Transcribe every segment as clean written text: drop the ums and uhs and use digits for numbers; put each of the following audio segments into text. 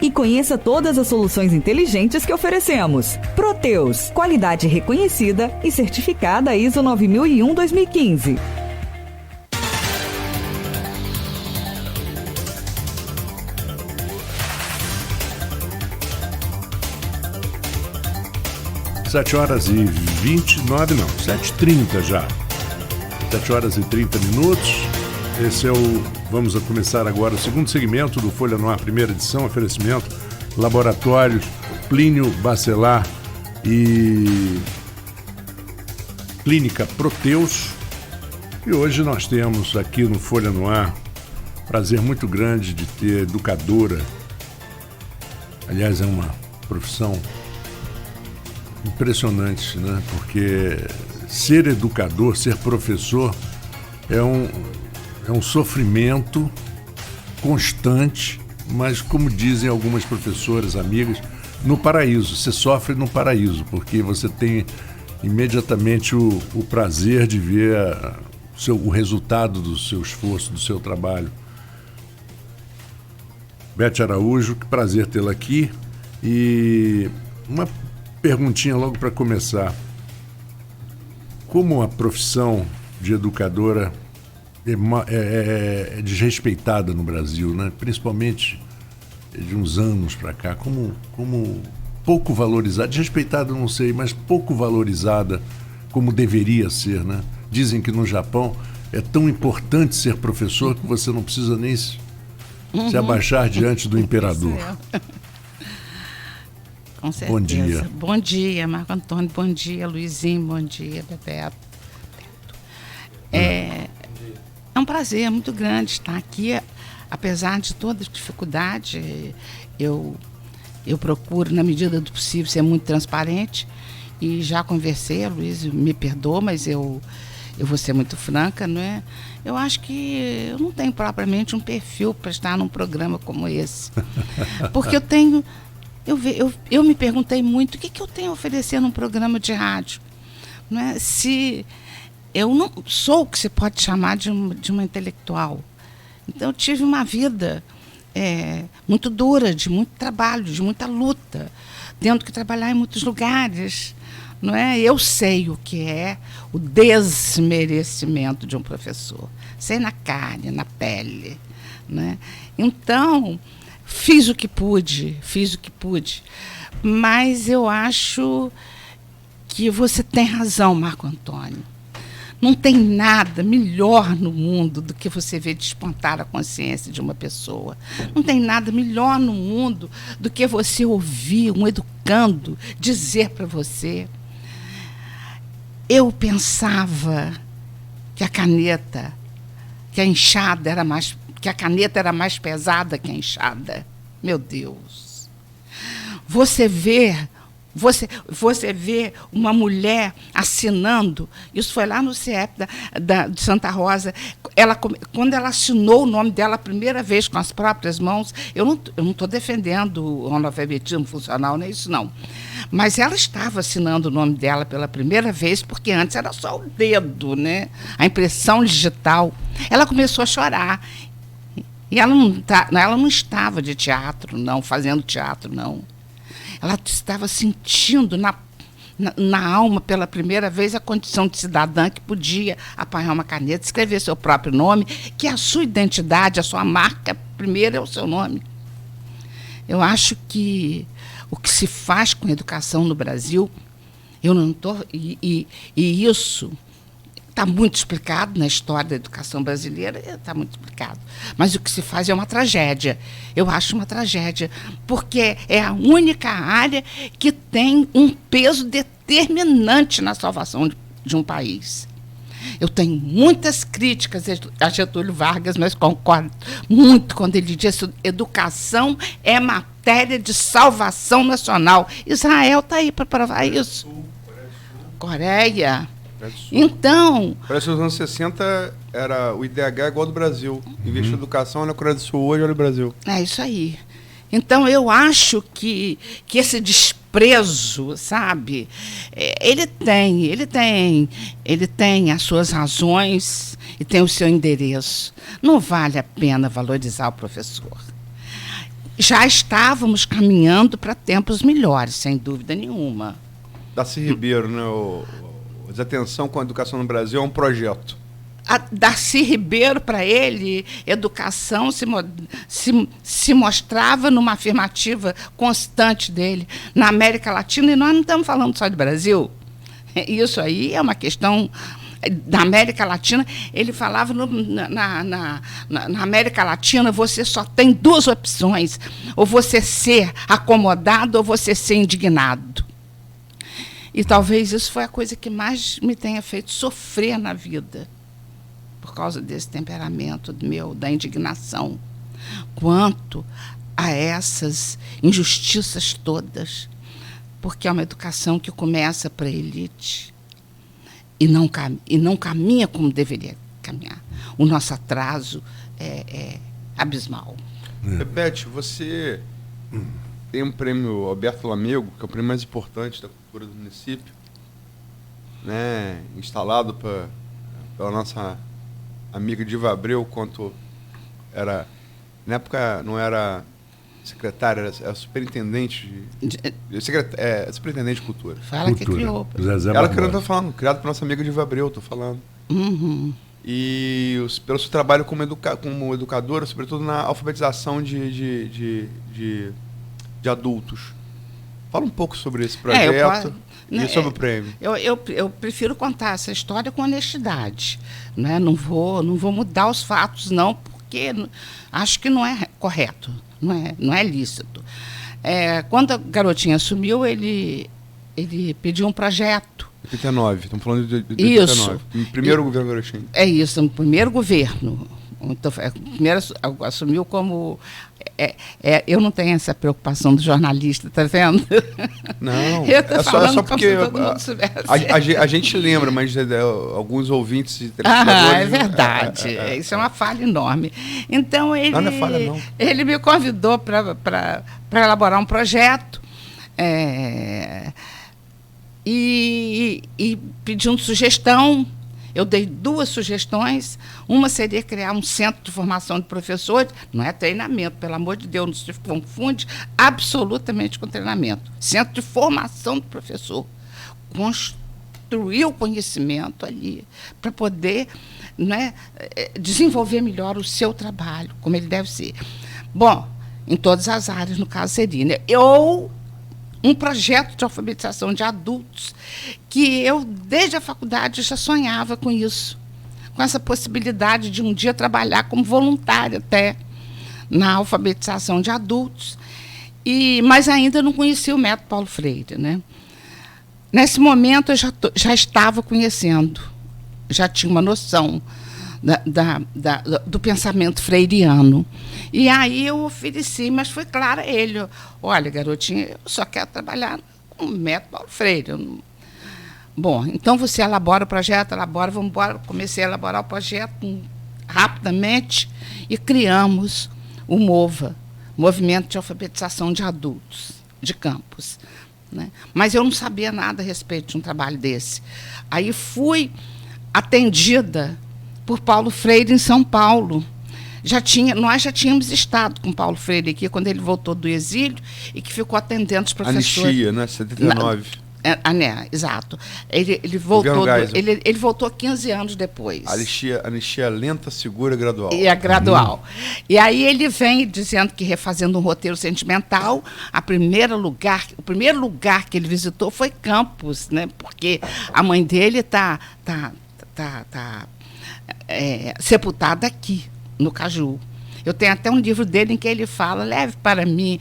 E conheça todas as soluções inteligentes que oferecemos. Proteus, qualidade reconhecida e certificada ISO 9001-2015. Sete horas e 29, não, 7h30 já. 7 horas e 30 minutos. Esse é vamos começar agora o segundo segmento do Folha no Ar, primeira edição, oferecimento, laboratórios, Plínio Bacelar e Clínica Proteus. E hoje nós temos aqui no Folha no Ar, prazer muito grande de ter educadora. Aliás, é uma profissão impressionante, né? Porque ser educador, ser professor é um sofrimento constante, mas como dizem algumas professoras amigas, no paraíso. Você sofre no paraíso, porque você tem imediatamente o prazer de ver o resultado do seu esforço, do seu trabalho. Beth Araújo, que prazer tê-la aqui. E uma perguntinha logo para começar. Como a profissão de educadora é desrespeitada no Brasil, né? Principalmente de uns anos para cá, como pouco valorizada, desrespeitada não sei, mas pouco valorizada como deveria ser, né? Dizem que no Japão é tão importante ser professor que você não precisa nem se abaixar diante do imperador. Com certeza. Bom dia. Bom dia, Marco Antônio. Bom dia, Luizinho. Bom dia, Bebeto. É um prazer muito grande estar aqui, apesar de toda dificuldade. Eu procuro, na medida do possível, ser muito transparente e já conversei, a Luiz me perdoa, mas eu vou ser muito franca, não é? Eu acho que eu não tenho propriamente um perfil para estar num programa como esse, porque eu me perguntei muito o que eu tenho a oferecer num programa de rádio, não é? Se eu não sou o que se pode chamar de uma intelectual. Então, eu tive uma vida muito dura, de muito trabalho, de muita luta, tendo que trabalhar em muitos lugares. Não é? Eu sei o que é o desmerecimento de um professor. Sei na carne, na pele. Né? Então, fiz o que pude. Mas eu acho que você tem razão, Marco Antônio. Não tem nada melhor no mundo do que você ver despontar a consciência de uma pessoa. Não tem nada melhor no mundo do que você ouvir um educando dizer para você: eu pensava que a caneta era mais pesada que a enxada. Meu Deus. Você vê uma mulher assinando, isso foi lá no CIEP de Santa Rosa, quando ela assinou o nome dela a primeira vez com as próprias mãos, eu não estou defendendo o analfabetismo funcional, não é isso não, mas ela estava assinando o nome dela pela primeira vez, porque antes era só o dedo, né? A impressão digital. Ela começou a chorar, e ela não estava de teatro, não, fazendo teatro, não. Ela estava sentindo na alma, pela primeira vez, a condição de cidadã que podia apanhar uma caneta, escrever seu próprio nome, que a sua identidade, a sua marca primeira é o seu nome. Eu acho que o que se faz com a educação no Brasil, isso está muito explicado na história da educação brasileira, está muito explicado. Mas o que se faz é uma tragédia. Eu acho uma tragédia, porque é a única área que tem um peso determinante na salvação de um país. Eu tenho muitas críticas a Getúlio Vargas, mas concordo muito quando ele diz que educação é matéria de salvação nacional. Israel está aí para provar isso. Coreia. Então... Parece que nos anos 60 o IDH é igual ao do Brasil. Investir em educação na Coreia do Sul hoje, olha o Brasil. É isso aí. Então, eu acho que esse desprezo, sabe, ele tem as suas razões e tem o seu endereço. Não vale a pena valorizar o professor. já estávamos caminhando para tempos melhores, sem dúvida nenhuma. Darcy Ribeiro, né? Desatenção com a educação no Brasil é um projeto. A Darcy Ribeiro, para ele, educação se mostrava numa afirmativa constante dele na América Latina, e nós não estamos falando só de Brasil. Isso aí é uma questão da América Latina. Ele falava na América Latina, você só tem duas opções: ou você ser acomodado ou você ser indignado. E talvez isso foi a coisa que mais me tenha feito sofrer na vida, por causa desse temperamento meu, da indignação, quanto a essas injustiças todas, porque é uma educação que começa para a elite e não caminha como deveria caminhar. O nosso atraso é abismal. Beth, você tem um prêmio Alberto Lamego, que é o prêmio mais importante da cultura do município, né, instalado pela nossa amiga Diva Abreu, quanto era, na época não era secretária, era superintendente superintendente de cultura. Fala que criou. Ela que eu estou falando, criado pela nossa amiga Diva Abreu, estou falando. Uhum. E pelo seu trabalho como educadora, sobretudo na alfabetização de adultos. Fala um pouco sobre esse projeto e sobre o prêmio. Eu prefiro contar essa história com honestidade, né? Não vou mudar os fatos, não, porque acho que não é correto, não é lícito. Quando a garotinha assumiu, ele pediu um projeto. 89, estamos falando de 89. Isso. No primeiro governo garotinho. É isso, no primeiro governo. Então, primeiro assumiu como... eu não tenho essa preocupação do jornalista, tá vendo? Não, é só porque a gente lembra, mas alguns ouvintes e telespectadores... é verdade, isso é uma falha enorme. Então, não é falha, não. Ele me convidou para elaborar um projeto e pedindo sugestão. Eu dei 2 sugestões. Uma seria criar um centro de formação de professores. Não é treinamento, pelo amor de Deus, não se confunde absolutamente com treinamento. Centro de formação de professor. Construir o conhecimento ali para poder, né, desenvolver melhor o seu trabalho, como ele deve ser. Bom, em todas as áreas, no caso seria, né? Um projeto de alfabetização de adultos, que eu, desde a faculdade, já sonhava com isso, com essa possibilidade de um dia trabalhar como voluntária até na alfabetização de adultos, mas ainda não conhecia o método Paulo Freire, né? Nesse momento, eu já estava conhecendo, já tinha uma noção do pensamento freiriano. E aí eu ofereci, mas foi claro a ele: olha, garotinha, eu só quero trabalhar com o método Paulo Freire. Bom, então você elabora o projeto, vamos embora. Comecei a elaborar o projeto rapidamente e criamos o MOVA, Movimento de Alfabetização de Adultos, de Campos, né? Mas eu não sabia nada a respeito de um trabalho desse. Aí fui atendida por Paulo Freire em São Paulo. Nós já tínhamos estado com Paulo Freire aqui quando ele voltou do exílio e que ficou atendendo os professores. Anistia, né? 79. Exato. Ele voltou 15 anos depois. Anistia lenta, segura, gradual. E é gradual. E aí ele vem dizendo que, refazendo um roteiro sentimental, o primeiro lugar que ele visitou foi Campos, né? Porque a mãe dele está sepultada aqui, no Caju. Eu tenho até um livro dele em que ele fala: leve para mim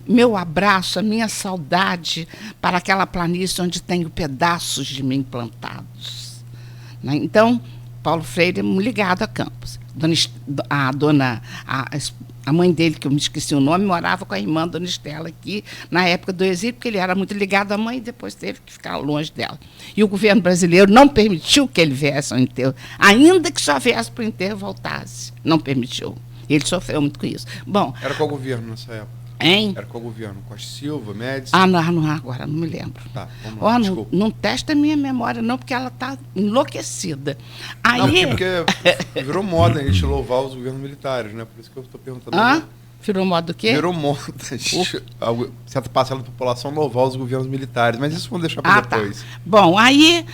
meu abraço, a minha saudade para aquela planície onde tenho pedaços de mim plantados. Né? Então, Paulo Freire é ligado a Campos. A mãe dele, que eu me esqueci o nome, morava com a irmã Dona Estela aqui, na época do exílio, porque ele era muito ligado à mãe e depois teve que ficar longe dela. E o governo brasileiro não permitiu que ele viesse ao enterro, ainda que só viesse para o enterro e voltasse. Não permitiu. Ele sofreu muito com isso. Bom, era qual governo nessa época? Hein? Era qual governo? Costa Silva, Médici? Não, agora não me lembro. Tá, vamos lá, não testa a minha memória, não, porque ela está enlouquecida. Aí... Não, porque virou moda a gente louvar os governos militares, né? Por isso que eu estou perguntando. Virou moda do quê? Virou moda. Certa parcela da população louvar os governos militares, mas isso vamos deixar para depois. Tá. Bom, aí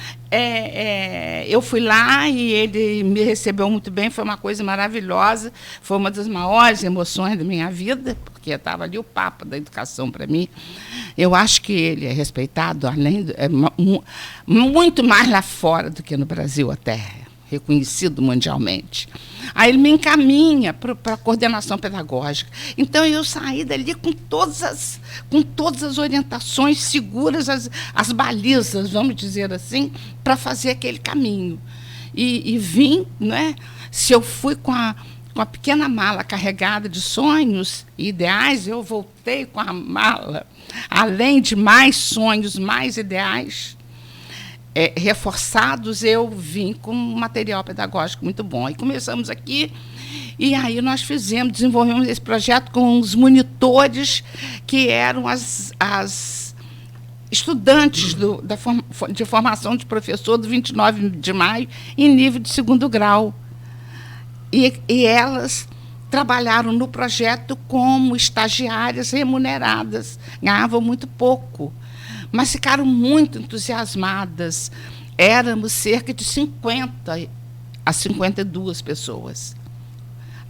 eu fui lá e ele me recebeu muito bem, foi uma coisa maravilhosa, foi uma das maiores emoções da minha vida, porque estava ali o Papa da educação para mim. Eu acho que ele é respeitado, muito mais lá fora do que no Brasil até, reconhecido mundialmente. Aí ele me encaminha para a coordenação pedagógica. Então, eu saí dali com todas as orientações seguras, as balizas, vamos dizer assim, para fazer aquele caminho. E vim, né? Se eu fui com a pequena mala carregada de sonhos e ideais, eu voltei com a mala, além de mais sonhos, mais ideais, reforçados, eu vim com um material pedagógico muito bom. E começamos aqui, e aí nós desenvolvemos esse projeto com os monitores, que eram as estudantes de formação de professor do 29 de maio, em nível de 2º grau. E elas trabalharam no projeto como estagiárias remuneradas, ganhavam muito pouco, mas ficaram muito entusiasmadas. Éramos cerca de 50 a 52 pessoas.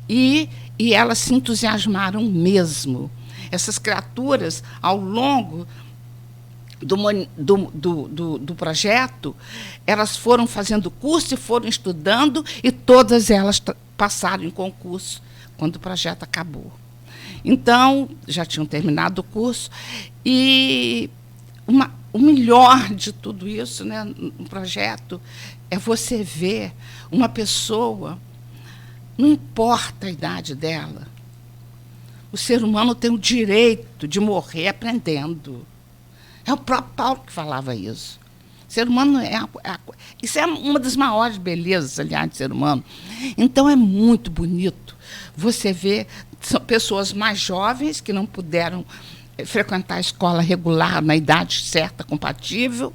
E elas se entusiasmaram mesmo. Essas criaturas, ao longo do projeto, elas foram fazendo curso e foram estudando, e todas elas passaram em concurso quando o projeto acabou. Então, já tinham terminado o curso, e o melhor de tudo isso, né, no projeto, é você ver uma pessoa, não importa a idade dela, o ser humano tem o direito de morrer aprendendo. É o próprio Paulo que falava isso. O ser humano isso é uma das maiores belezas, aliás, do ser humano. Então, é muito bonito você ver pessoas mais jovens que não puderam frequentar a escola regular na idade certa, compatível,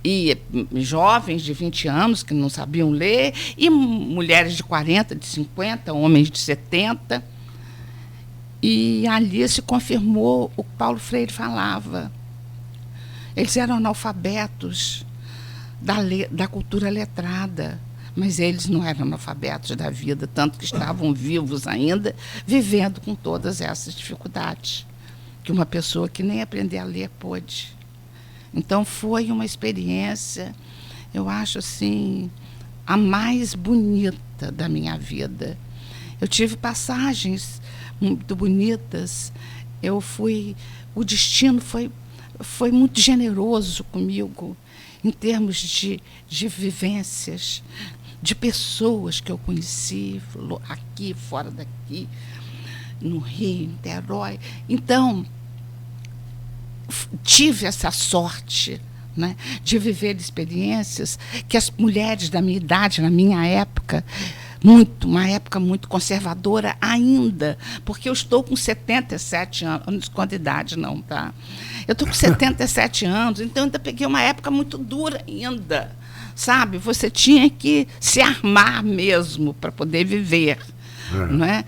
e jovens de 20 anos que não sabiam ler, e mulheres de 40, de 50, homens de 70. E ali se confirmou o que Paulo Freire falava. Eles eram analfabetos da cultura letrada, mas eles não eram analfabetos da vida, tanto que estavam vivos ainda, vivendo com todas essas dificuldades que uma pessoa que nem aprender a ler pôde. Então, foi uma experiência, eu acho assim, a mais bonita da minha vida. Eu tive passagens muito bonitas. O destino foi muito generoso comigo, em termos de vivências, de pessoas que eu conheci, aqui, fora daqui, no Rio, em Niterói. Então, tive essa sorte, né, de viver experiências que as mulheres da minha idade, na minha época, uma época muito conservadora ainda, porque eu estou com 77 anos, não escondo idade não, tá? Eu estou com 77 anos, então eu ainda peguei uma época muito dura ainda, sabe? Você tinha que se armar mesmo para poder viver, não é?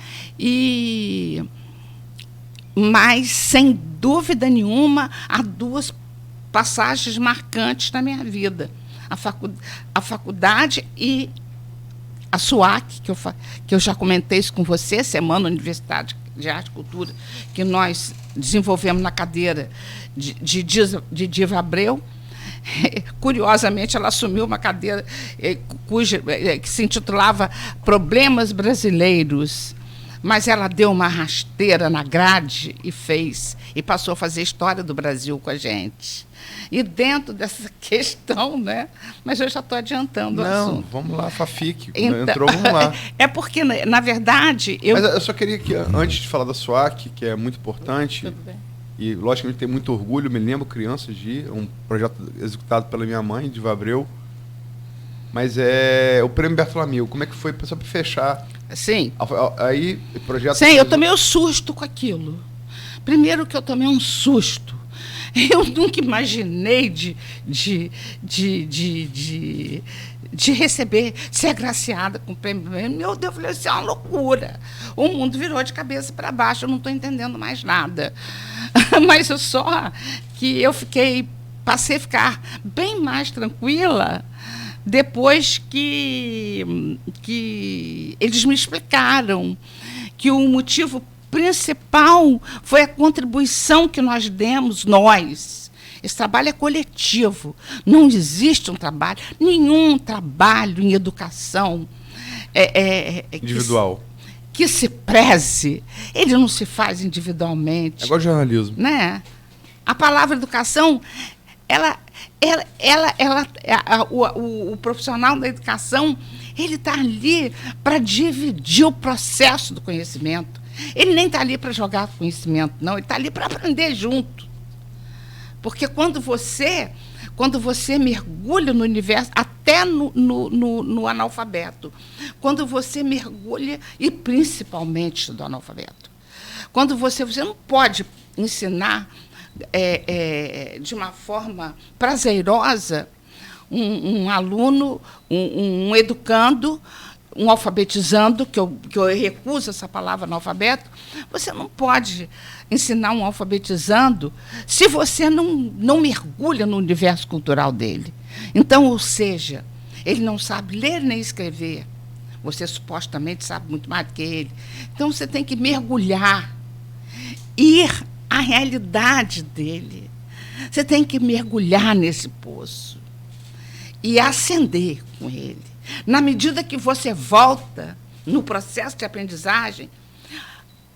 Mas, sem dúvida nenhuma, há 2 passagens marcantes na minha vida. A faculdade e a SUAC, que eu já comentei isso com você, Semana Universitária de Arte e Cultura, que nós desenvolvemos na cadeira de Diva Abreu. Curiosamente, ela assumiu uma cadeira que se intitulava Problemas Brasileiros, mas ela deu uma rasteira na grade e passou a fazer história do Brasil com a gente. E dentro dessa questão, né? Mas eu já estou adiantando o assunto. Não, vamos lá, Fafique. Então, entrou, vamos lá. É porque, na verdade... Mas eu só queria que, antes de falar da SUAC, que é muito importante, Tudo bem. E, logicamente, tem muito orgulho, me lembro, crianças um projeto executado pela minha mãe, Diva Abreu, mas é o Prêmio Bertolomeu. Como é que foi, só para fechar? Sim. Aí, o projeto... Sim, eu tomei um susto com aquilo. Primeiro que eu tomei um susto. Eu nunca imaginei de receber, ser agraciada com o prêmio. Meu Deus, eu falei, isso é uma loucura. O mundo virou de cabeça para baixo, eu não estou entendendo mais nada. Mas eu só que eu passei a ficar bem mais tranquila depois que eles me explicaram que o motivo principal foi a contribuição que nós demos, nós. Esse trabalho é coletivo. Não existe nenhum trabalho em educação individual. Que se preze. Ele não se faz individualmente. É igual jornalismo. Né? A palavra educação, o profissional da educação, ele está ali para dividir o processo do conhecimento. Ele nem está ali para jogar conhecimento, não. Ele está ali para aprender junto. Porque quando você mergulha no universo, até no analfabeto, quando você mergulha, e principalmente do analfabeto, quando você não pode ensinar de uma forma prazerosa um aluno, um educando, um alfabetizando, que eu recuso essa palavra analfabeto, você não pode ensinar um alfabetizando se você não mergulha no universo cultural dele. Então, ou seja, ele não sabe ler nem escrever. Você supostamente sabe muito mais do que ele. Então, você tem que mergulhar, ir à realidade dele. Você tem que mergulhar nesse poço e ascender com ele. Na medida que você volta no processo de aprendizagem,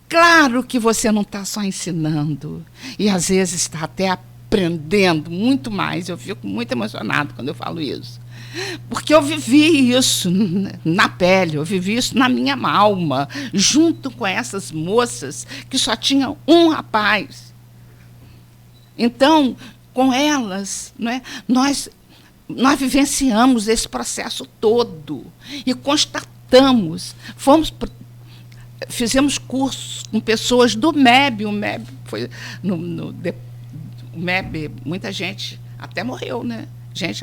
claro que você não está só ensinando, e às vezes está até aprendendo muito mais. Eu fico muito emocionada quando eu falo isso. Porque eu vivi isso na pele, eu vivi isso na minha alma, junto com essas moças que só tinham um rapaz. Então, com elas, nós vivenciamos esse processo todo e constatamos, fizemos cursos com pessoas do MEB. O MEB foi o MEB, muita gente até morreu, né?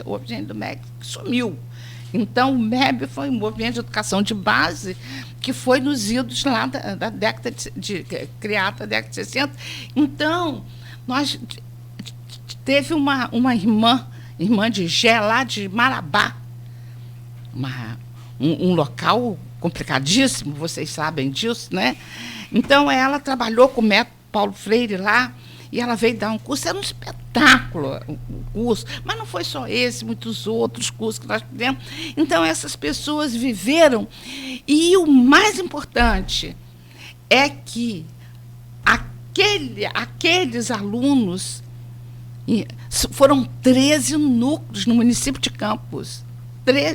Houve gente do MEB que sumiu. Então, o MEB foi um movimento de educação de base que foi nos idos lá da década criado na década de 60. Então, nós teve uma irmã de Gé, lá de Marabá, um local complicadíssimo, vocês sabem disso, né? Então, ela trabalhou com o método Paulo Freire lá, e ela veio dar um curso, era um espetáculo o curso, mas não foi só esse, muitos outros cursos que nós fizemos. Então, essas pessoas viveram, e o mais importante é que aqueles alunos, foram 13 núcleos no município de Campos.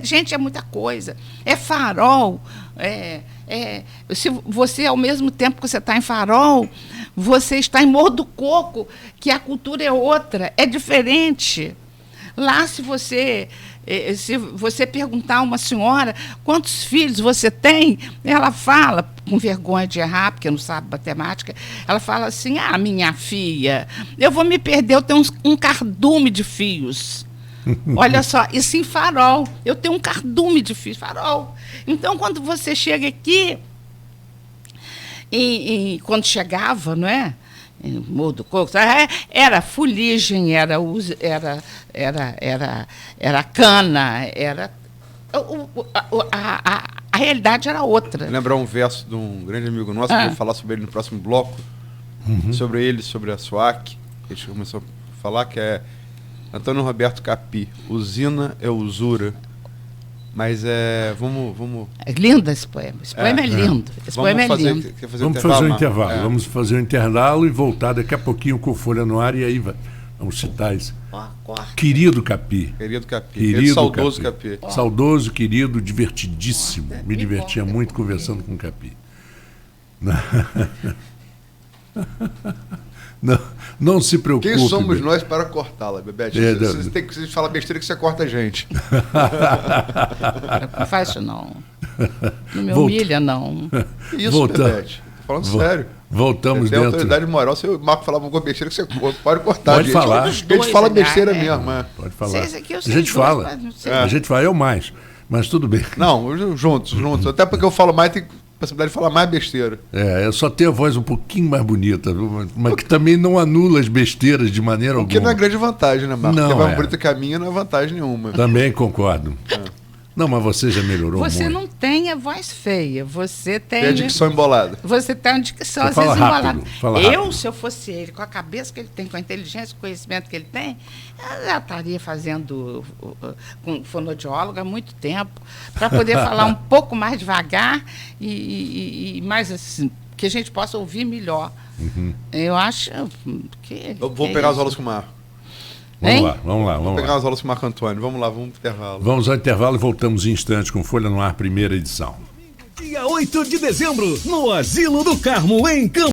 Gente, é muita coisa. É Farol. Se você, ao mesmo tempo que você está em Farol, você está em Morro do Coco, que a cultura é outra, é diferente. Lá, se você perguntar a uma senhora quantos filhos você tem, ela fala, com vergonha de errar, porque não sabe matemática, ela fala assim: minha filha, eu vou me perder, eu tenho um cardume de fios. Olha só, isso em Farol, eu tenho um cardume de fios, Farol. Então, quando você chega aqui, e quando chegava, não é? Em Morro do Coco, era fuligem, era cana, a realidade era outra. Vou lembrar um verso de um grande amigo nosso, que eu vou falar sobre ele no próximo bloco, sobre a SUAC. A gente começou a falar, que é Antônio Roberto Capi. Usina é usura. Mas vamos... É lindo esse poema. Esse poema é lindo. Esse poema é lindo. Vamos fazer um intervalo. Vamos fazer um intervalo e voltar daqui a pouquinho com Folha no Ar, e aí vamos citar isso. Querido Capi. Querido saudoso Capi. Saudoso, querido, divertidíssimo. Me divertia muito conversando com o Capi. Não se preocupe. Quem somos nós para cortá-la, Bebete? Você tem que falar besteira que você corta a gente. Não faz isso, não. Não me humilha, não. Isso, Bebete. Tô falando sério. Voltamos Você tem dentro. autoridade moral, se o Marco falar alguma besteira, que você pode cortar. Pode falar. A gente fala besteira mesmo. Pode falar. Vocês aqui, eu A sei gente dois, fala. mas não sei. A gente fala, eu mais. Mas tudo bem. Não, juntos. Até porque eu falo mais, tem possibilidade de falar mais besteira. Eu só tenho a voz um pouquinho mais bonita, mas que também não anula as besteiras de maneira alguma. O que não é grande vantagem, né, Marco? Não, Porque mais é. bonita que a minha não é vantagem nenhuma. Também concordo. Não, mas você já melhorou Você muito. não tem a voz feia, você tem... Tem a dicção embolada. Você tem uma dicção, Você às fala vezes, rápido, embolada. fala Eu, rápido. se eu fosse ele, com a cabeça que ele tem, com a inteligência, com o conhecimento que ele tem, eu já estaria fazendo com fonoaudiólogo há muito tempo, para poder falar um pouco mais devagar e mais assim, que a gente possa ouvir melhor. Eu acho que... Eu vou pegar as aulas com o Marco. Vamos lá. Vou pegar as aulas com o Marco Antônio. Vamos lá, vamos pro intervalo. Vamos ao intervalo e voltamos em instantes com Folha no Ar, primeira edição. Dia 8 de dezembro, no Asilo do Carmo, em Campo